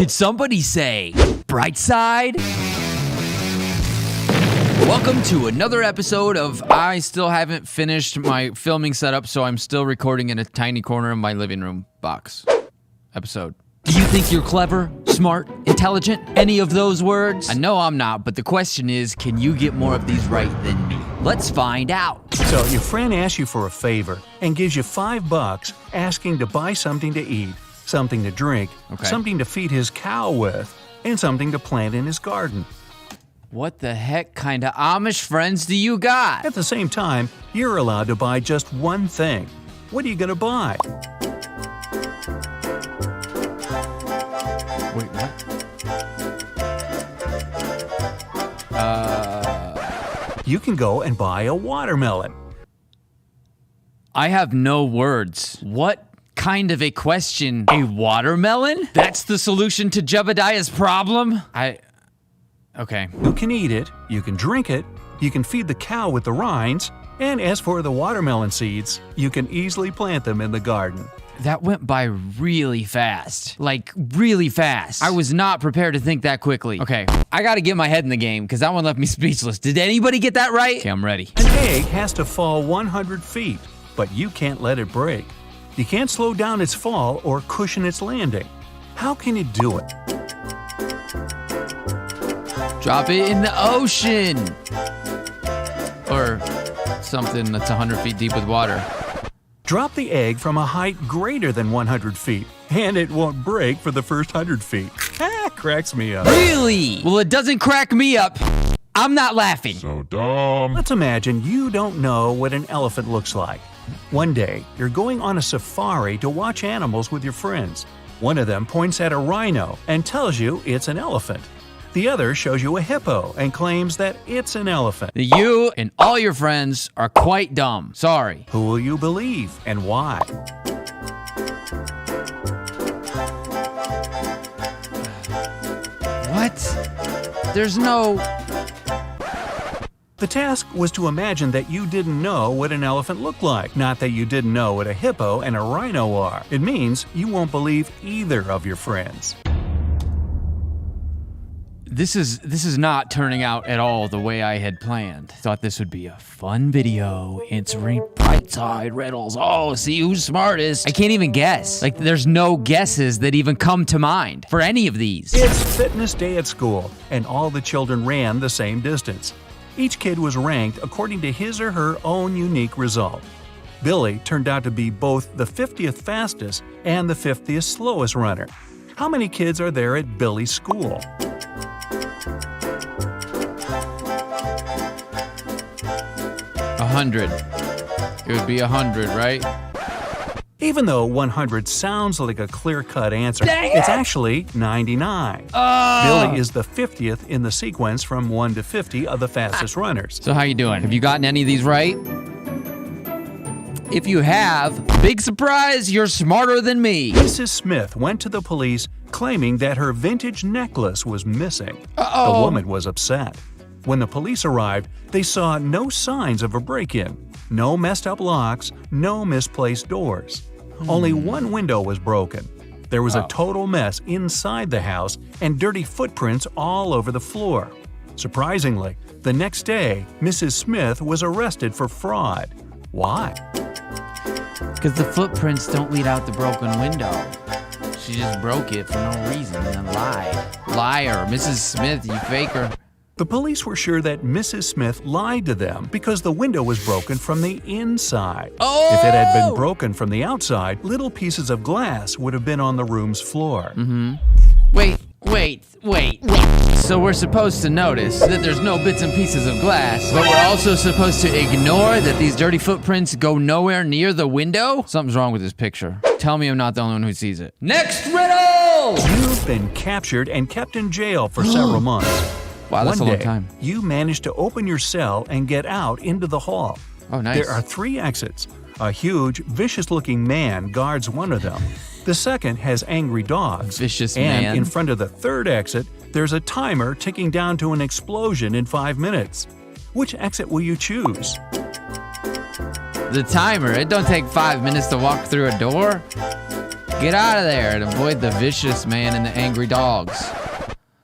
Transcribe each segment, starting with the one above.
Did somebody say brightside? Welcome to another episode of I still haven't finished my filming setup, so I'm still recording in a tiny corner of my living room box episode. Do you think you're clever, smart, intelligent? Any of those words? I know I'm not, but the question is, can you get more of these right than me? Let's find out. So your friend asks you for a favor and gives you $5 asking to buy something to eat, something to drink, something to feed his cow with, and something to plant in his garden. What the heck kind of Amish friends do you got? At the same time, you're allowed to buy just one thing. What are you going to buy? Wait, what? You can go and buy a watermelon. I have no words. What kind of a question? A watermelon? That's the solution to Jebediah's problem? Okay. You can eat it, you can drink it, you can feed the cow with the rinds, and as for the watermelon seeds, you can easily plant them in the garden. That went by really fast. Like, really fast. I was not prepared to think that quickly. Okay, I gotta get my head in the game, because that one left me speechless. Did anybody get that right? Okay, I'm ready. An egg has to fall 100 feet, but you can't let it break. You can't slow down its fall or cushion its landing. How can you do it? Drop it in the ocean. Or something that's 100 feet deep with water. Drop the egg from a height greater than 100 feet, and it won't break for the first 100 feet. Cracks me up. Really? Well, it doesn't crack me up. I'm not laughing. So dumb. Let's imagine you don't know what an elephant looks like. One day, you're going on a safari to watch animals with your friends. One of them points at a rhino and tells you it's an elephant. The other shows you a hippo and claims that it's an elephant. You and all your friends are quite dumb. Sorry. Who will you believe and why? What? There's no... The task was to imagine that you didn't know what an elephant looked like, not that you didn't know what a hippo and a rhino are. It means you won't believe either of your friends. This is not turning out at all the way I had planned. Thought this would be a fun video answering brightside riddles. Oh, see who's smartest. I can't even guess. Like, there's no guesses that even come to mind for any of these. It's fitness day at school, and all the children ran the same distance. Each kid was ranked according to his or her own unique result. Billy turned out to be both the 50th fastest and the 50th slowest runner. How many kids are there at Billy's school? 100. It would be 100, right? Even though 100 sounds like a clear-cut answer, it's actually 99. Billy is the 50th in the sequence from 1 to 50 of the fastest runners. So how you doing? Have you gotten any of these right? If you have, big surprise, you're smarter than me. Mrs. Smith went to the police claiming that her vintage necklace was missing. The woman was upset. When the police arrived, they saw no signs of a break-in, no messed-up locks, no misplaced doors. Only one window was broken. There was a total mess inside the house and dirty footprints all over the floor. Surprisingly, the next day, Mrs. Smith was arrested for fraud. Why? Because the footprints don't lead out the broken window. She just broke it for no reason and then lied. Liar, Mrs. Smith, you faker. The police were sure that Mrs. Smith lied to them because the window was broken from the inside. If it had been broken from the outside, little pieces of glass would have been on the room's floor. Wait. So we're supposed to notice that there's no bits and pieces of glass, but we're also supposed to ignore that these dirty footprints go nowhere near the window? Something's wrong with this picture. Tell me I'm not the only one who sees it. Next riddle! You've been captured and kept in jail for several months. Wow, that's a long time. You managed to open your cell and get out into the hall. Oh, nice. There are 3 exits. A huge, vicious-looking man guards one of them. The second has angry dogs. Vicious and man. In front of the third exit, there's a timer ticking down to an explosion in 5 minutes. Which exit will you choose? The timer. It don't take 5 minutes to walk through a door. Get out of there and avoid the vicious man and the angry dogs.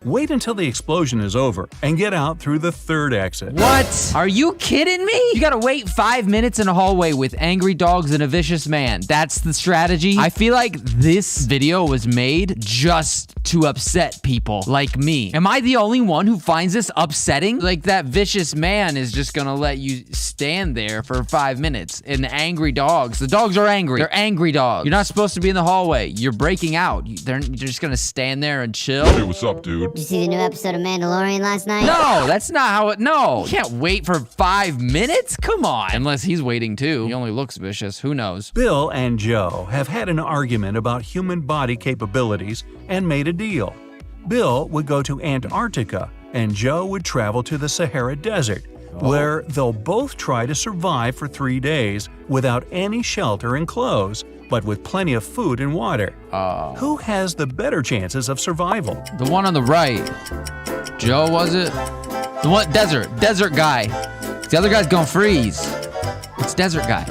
Wait until the explosion is over and get out through the third exit. What? Are you kidding me? You gotta wait 5 minutes in a hallway with angry dogs and a vicious man. That's the strategy? I feel like this video was made just to upset people like me. Am I the only one who finds this upsetting? Like, that vicious man is just gonna let you stand there for 5 minutes. And the angry dogs, the dogs are angry. They're angry dogs. You're not supposed to be in the hallway. You're breaking out. You're just gonna stand there and chill. Hey, what's up, dude? Did you see the new episode of Mandalorian last night? No, that's not how it, no. You can't wait for 5 minutes? Come on. Unless he's waiting too. He only looks vicious. Who knows? Bill and Joe have had an argument about human body capabilities and made a deal. Bill would go to Antarctica and Joe would travel to the Sahara Desert, where they'll both try to survive for 3 days without any shelter and clothes, but with plenty of food and water. Who has the better chances of survival? The one on the right. Joe, was it? The one, desert guy. The other guy's gonna freeze. It's desert guy.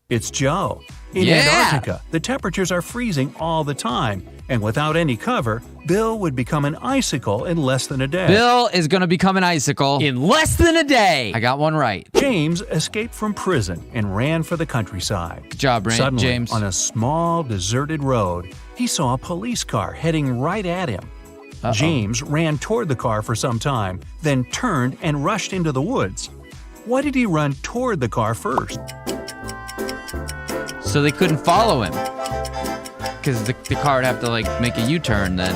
It's Joe. In Antarctica, the temperatures are freezing all the time, and without any cover, Bill would become an icicle in less than a day. Bill is gonna become an icicle in less than a day. I got one right. James escaped from prison and ran for the countryside. Good job, Suddenly, James. on a small, deserted road, he saw a police car heading right at him. James ran toward the car for some time, then turned and rushed into the woods. Why did he run toward the car first? So they couldn't follow him. Because the car would have to, like, make a U-turn then.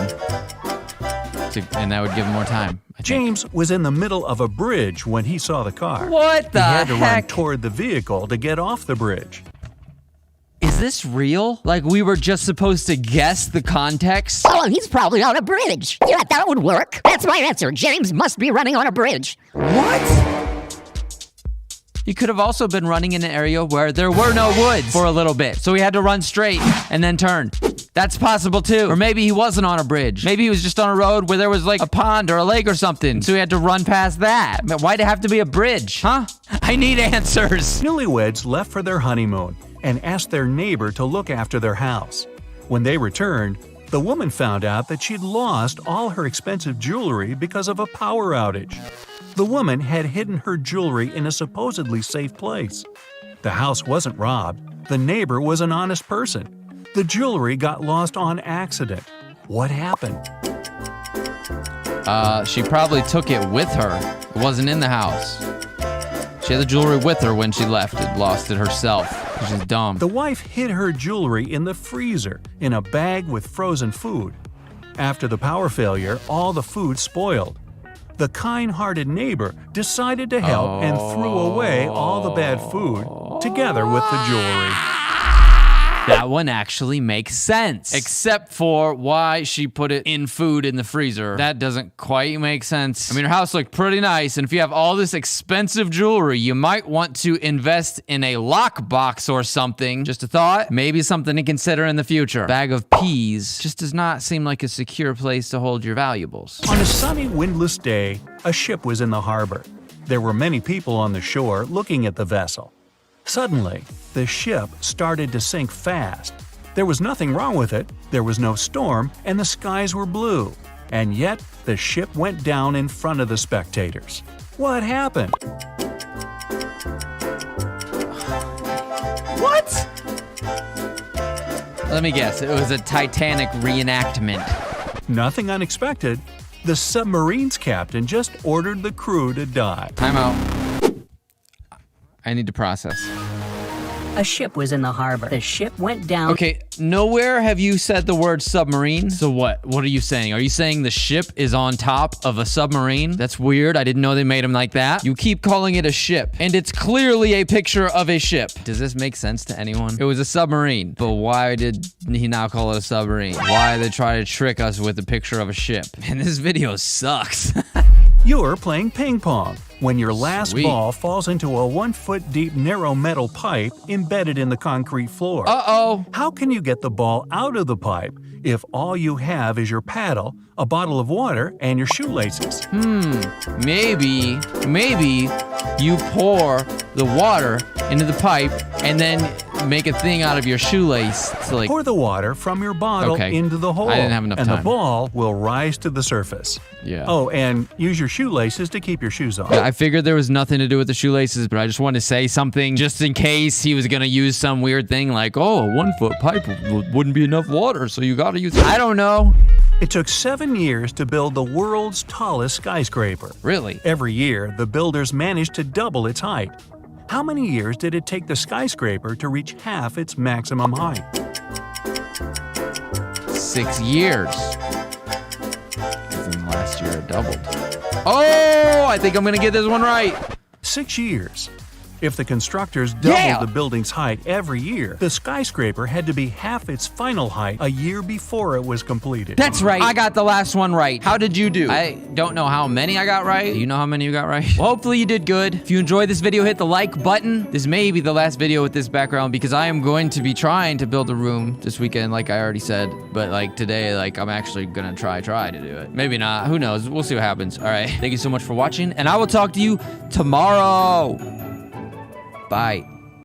And that would give him more time, I think. James was in the middle of a bridge when he saw the car. What the He had to run heck? toward the vehicle to get off the bridge. Is this real? Like, we were just supposed to guess the context? Oh, he's probably on a bridge. Yeah, that would work. That's my answer. James must be running on a bridge. What? He could have also been running in an area where there were no woods for a little bit. So he had to run straight and then turn. That's possible too. Or maybe he wasn't on a bridge. Maybe he was just on a road where there was like a pond or a lake or something. So he had to run past that. Why'd it have to be a bridge? Huh? I need answers. Newlyweds left for their honeymoon and asked their neighbor to look after their house. When they returned, the woman found out that she'd lost all her expensive jewelry because of a power outage. The woman had hidden her jewelry in a supposedly safe place. The house wasn't robbed. The neighbor was an honest person. The jewelry got lost on accident. What happened? She probably took it with her. It wasn't in the house. She had the jewelry with her when she left it, lost it herself. She's dumb. The wife hid her jewelry in the freezer in a bag with frozen food. After the power failure, all the food spoiled. The kind-hearted neighbor decided to help and threw away all the bad food together with the jewelry. That one actually makes sense. Except for why she put it in food in the freezer. That doesn't quite make sense. I mean, her house looked pretty nice, and if you have all this expensive jewelry, you might want to invest in a lockbox or something. Just a thought. Maybe something to consider in the future. Bag of peas just does not seem like a secure place to hold your valuables. On a sunny, windless day, a ship was in the harbor. There were many people on the shore looking at the vessel. Suddenly, the ship started to sink fast. There was nothing wrong with it, there was no storm, and the skies were blue. And yet, the ship went down in front of the spectators. What happened? What? Let me guess, it was a Titanic reenactment. Nothing unexpected. The submarine's captain just ordered the crew to dive. Time out. I need to process. A ship was in the harbor. The ship went down. Okay, nowhere have you said the word submarine. So what? What are you saying? Are you saying the ship is on top of a submarine? That's weird. I didn't know they made them like that. You keep calling it a ship, and it's clearly a picture of a ship. Does this make sense to anyone? It was a submarine, but why did he now call it a submarine? Why did they try to trick us with a picture of a ship? Man, this video sucks. You're playing ping pong when your last Sweet. ball falls into a 1-foot-deep narrow metal pipe embedded in the concrete floor. Uh-oh. How can you get the ball out of the pipe if all you have is your paddle, a bottle of water, and your shoelaces? Maybe you pour the water into the pipe and then make a thing out of your shoelace to like. Pour the water from your bottle Okay. into the hole. I didn't have enough and time. the ball will rise to the surface. Yeah. Oh, and use your shoelaces to keep your shoes on. I figured there was nothing to do with the shoelaces, but I just wanted to say something just in case he was gonna use some weird thing like, oh, a 1-foot pipe wouldn't be enough water, so you gotta use. I don't know. It took 7 years to build the world's tallest skyscraper. Really? Every year, the builders managed to double its height. How many years did it take the skyscraper to reach half its maximum height? 6 years. Then last year it doubled. Oh, I think I'm gonna get this one right. 6 years. If the constructors doubled Yeah! the building's height every year, the skyscraper had to be half its final height a year before it was completed. That's right. I got the last one right. How did you do? I don't know how many I got right. Do you know how many you got right? Well, hopefully you did good. If you enjoyed this video, hit the like button. This may be the last video with this background because I am going to be trying to build a room this weekend, like I already said. But like today, like I'm actually gonna try to do it. Maybe not. Who knows? We'll see what happens. All right. Thank you so much for watching, and I will talk to you tomorrow. Bye.